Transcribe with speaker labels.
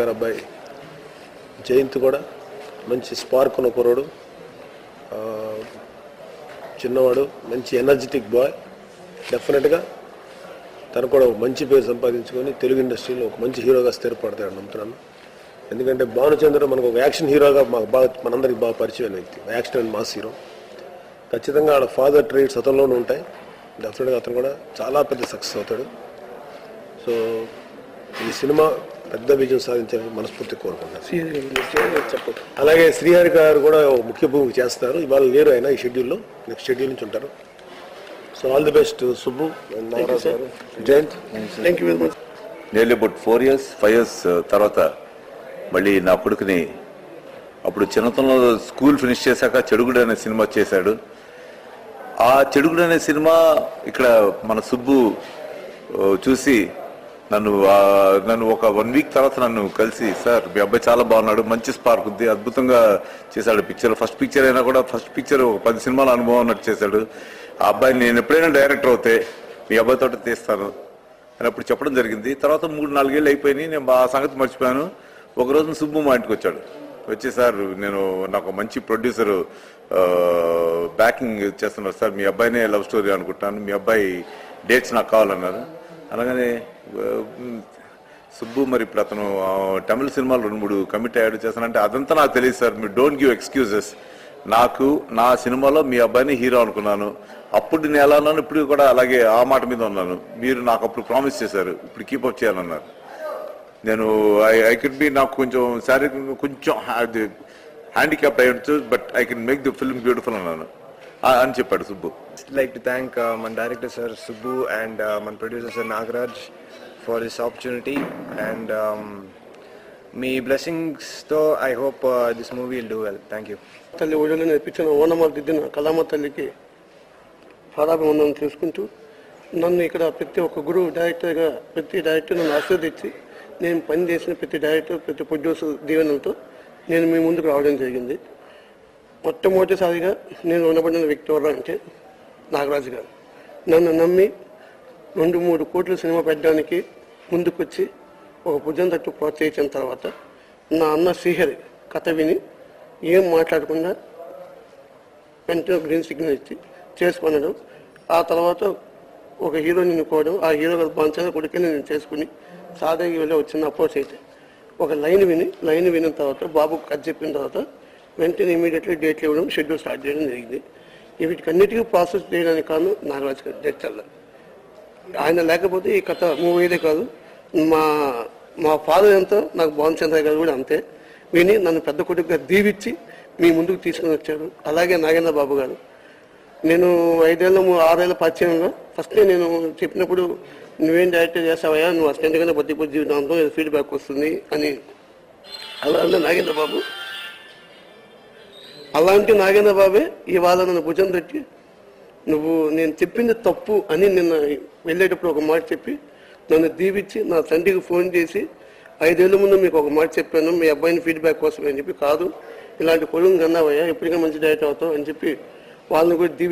Speaker 1: గారి అబ్బాయి జయంత్ కూడా మంచి స్పార్క్ ఉన్న కుర్రాడు, చిన్నవాడు, మంచి ఎనర్జెటిక్ బాయ్. డెఫినెట్గా తను కూడా ఒక మంచి పేరు సంపాదించుకొని తెలుగు ఇండస్ట్రీలో ఒక మంచి హీరోగా స్థిరపడతాడు నమ్ముతున్నాను. ఎందుకంటే భానుచంద్ర మనకు ఒక యాక్షన్ హీరోగా మనందరికి బాగా పరిచయం వ్యక్తి, యాక్షన్ అండ్ మాస్ హీరో. ఖచ్చితంగా ఆడ ఫాదర్ ట్రేడ్స్ అతనిలోనే ఉంటాయి. డెఫినెట్గా అతను కూడా చాలా పెద్ద సక్సెస్ అవుతాడు. సో ఈ సినిమా పెద్ద విజయం సాధించాలని మనస్ఫూర్తి కోరుకుంటున్నాను. అలాగే శ్రీహరి గారు కూడా ముఖ్య భూమికి చేస్తారు. ఇవాళ లేరు, ఆయన ఈ షెడ్యూల్లో, నెక్స్ట్ షెడ్యూల్ నుంచి ఉంటారు. So all the best Subbu and Nagaraj garu. Jayant, thank you very much.
Speaker 2: Nearly about 5 years తర్వాత మళ్ళీ నా కొడుకుని, అప్పుడు చిన్నతనంలో స్కూల్ ఫినిష్ చేశాక చెడుగుడు అనే సినిమా చేశాడు. ఆ చెడుగుడు అనే సినిమా ఇక్కడ మన సుబ్బు చూసి నన్ను ఒక 1 week తర్వాత నన్ను కలిసి, సార్ మీ అబ్బాయి చాలా బాగున్నాడు, మంచి స్పార్క్ ఉంది, అద్భుతంగా చేశాడు పిక్చర్. ఫస్ట్ పిక్చర్ అయినా కూడా ఫస్ట్ పిక్చర్ 10 సినిమాల అనుభవం అన్నట్టు చేశాడు. ఆ అబ్బాయిని నేను ఎప్పుడైనా డైరెక్టర్ అవుతే మీ అబ్బాయితో తీస్తాను అని అప్పుడు చెప్పడం జరిగింది. తర్వాత 3-4 ఏళ్ళు అయిపోయినాయి, నేను ఆ సంగతి మర్చిపోయాను. ఒకరోజు సుబ్బు మా ఇంటికి వచ్చాడు. వచ్చి, సార్ నాకు మంచి ప్రొడ్యూసర్ బ్యాకింగ్ చేస్తున్నారు సార్, మీ అబ్బాయినే లవ్ స్టోరీ అనుకుంటాను, మీ అబ్బాయి డేట్స్ నాకు కావాలన్నారు. అలాగనే సుబ్బు మరి ఇప్పుడు అతను తమిళ సినిమాలు 2-3 కమిట్ అయ్యాడు చేస్తానంటే అదంతా నాకు తెలియదు సార్, మీరు డోంట్ గివ్ ఎక్స్క్యూజెస్. నాకు నా సినిమాలో మీ అబ్బాయిని హీరో అనుకున్నాను, అప్పుడు నేను ఎలా ఉన్నాను ఇప్పుడు కూడా అలాగే ఆ మాట మీద ఉన్నాను. మీరు నాకు అప్పుడు ప్రామిస్ చేశారు, ఇప్పుడు కీపప్ చేయాలన్నారు. నేను ఐ కుడ్ బి, నాకు కొంచెం శారీరకంగా కొంచెం హ్యాండిక్యాప్ అయ్యొచ్చు, but I can make the film beautiful అన్నాను అని చెప్పాడు Subbu.
Speaker 3: Like to thank my director sir Subbu and my producer sir Nagaraj for this opportunity, and me blessings though I hope this movie will do well. Thank you.
Speaker 4: తల్లి ఒడిలో నేర్పించిన ఓనమాలు దిద్దిన కళామ తల్లికి పాదాభివందనం చేసుకుంటూ, నన్ను ఇక్కడ ప్రతి ఒక్క గురువు డైరెక్టర్గా ప్రతి డైరెక్టర్ నన్ను ఆశీర్వదించి నేను పనిచేసిన ప్రతి డైరెక్టర్ ప్రతి ప్రొడ్యూసర్ దీవెనలతో నేను మీ ముందుకు రావడం జరిగింది. మొట్టమొదటిసారిగా నేను రుణపడిన వ్యక్తి ఎవరు అంటే నాగరాజు గారు. నన్ను నమ్మి 2-3 కోట్ల సినిమా పెట్టడానికి ముందుకొచ్చి ఒక భుజం తట్టు ప్రోత్సహించిన తర్వాత నా అన్న శ్రీహరి కథ విని ఏం మాట్లాడకుండా వెంటనే గ్రీన్ సిగ్నల్ ఇచ్చి చేసుకున్నాడు. ఆ తర్వాత ఒక హీరోని ఎన్నుకోవడం, ఆ హీరో గారు బాంచన కొడుకుని నేను చేసుకుని సాధారణ వెళ్ళి వచ్చిన అప్రోచ్ అయితే ఒక లైన్ వినిన తర్వాత బాబుకు కథ చెప్పిన తర్వాత వెంటనే ఇమీడియట్లీ డేట్లు ఇవ్వడం, షెడ్యూల్ స్టార్ట్ చేయడం జరిగింది. వీటికన్నిటికీ ప్రాసెస్ చేయడానికి కారణం నాగరాజ్ గారు, డైరెక్టర్. ఆయన లేకపోతే ఈ కథ మూవ్ అయ్యేదే కాదు. మా ఫాదర్ ఎంతో నాకు భానుచంద్ర గారు కూడా అంతే విని నన్ను పెద్ద కొడుకుగా దీవిచ్చి మీ ముందుకు తీసుకుని వచ్చారు. అలాగే నాగేంద్ర బాబు గారు, నేను 6 ఏళ్ళ పరిచయంగా ఫస్ట్ నేను చెప్పినప్పుడు నువ్వేం డైరెక్టర్ చేస్తావయ్యా, నువ్వు అసిస్టెంట్గానే బతికి జీవితంతో ఫీడ్బ్యాక్ వస్తుంది అని. అలా నాగేంద్ర బాబు, అలాంటి నాగేంద్ర బాబే ఇవాళ నన్ను భుజం తట్టి నేను చెప్పింది తప్పు అని నిన్న వెళ్ళేటప్పుడు ఒక మాట చెప్పి నన్ను దీవిచ్చి నా తండ్రికి ఫోన్ చేసి 5 ఏళ్ళ ముందు మీకు ఒక మాట చెప్పాను మీ అబ్బాయిని ఫీడ్బ్యాక్ కోసం అని చెప్పి, కాదు ఇలాంటి కొడుకు కన్నావయ్యా ఎప్పటికీ మంచి డైరెక్టర్ అవుతావు అని చెప్పి వాళ్ళని కూడా దీవి